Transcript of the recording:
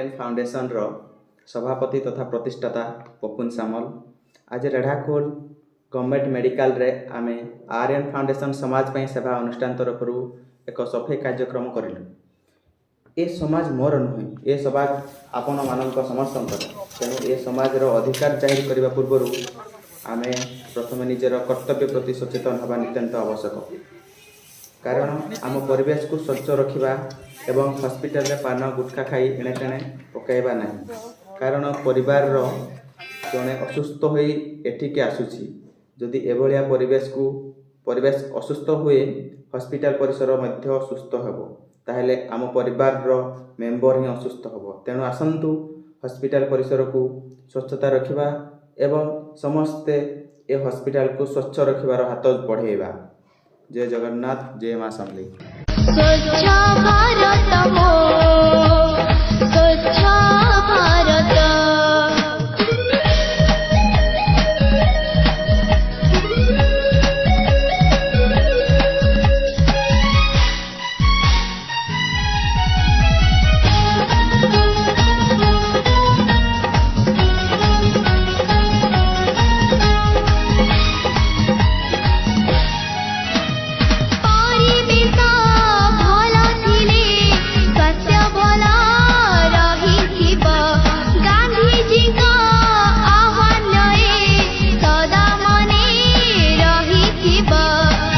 Aryan foundation रो सभापति तथा प्रतिष्ठाता पपुन सामल। आज रेढ़ाखोल गवर्नमेंट मेडिकल रे आमे आर्यन फाउंडेशन समाज पई सेवा अनुष्ठान तरफ एक सफाई कार्यक्रम करिलु। ए समाज मोर नुहे, ए समाज आपण मानक समस्तंकर। तेणु ए समाज रो अधिकार जाहिर करने पूर्व आमे प्रथम निजर कर्तव्य प्रति सचेतन हवा नितांत आवश्यक। कारण आम परिवेश को स्वच्छ रखा एवं हॉस्पिटल रे पान गुटखा खाई एणे तेणे पकाइबा नहीं। कारण परिवार रो जड़े असुस्थ हो एठिके आसुची, जदि एभलिया परिवेश असुस्थ हुए हॉस्पिटल परिसर मध्य असुस्थ हेबो, ताहेले आम परिवार रो मेंबर ही असुस्थ हेबो। तेणु आसंतु हॉस्पिटल परिसर को स्वच्छता रखिबा एवं समस्ते ए हॉस्पिटल को स्वच्छ रखिबार हाथ बढ़ेबा। जय जगन्नाथ, जय मां समलेई। स्वच्छ भारत हो, स्वच्छ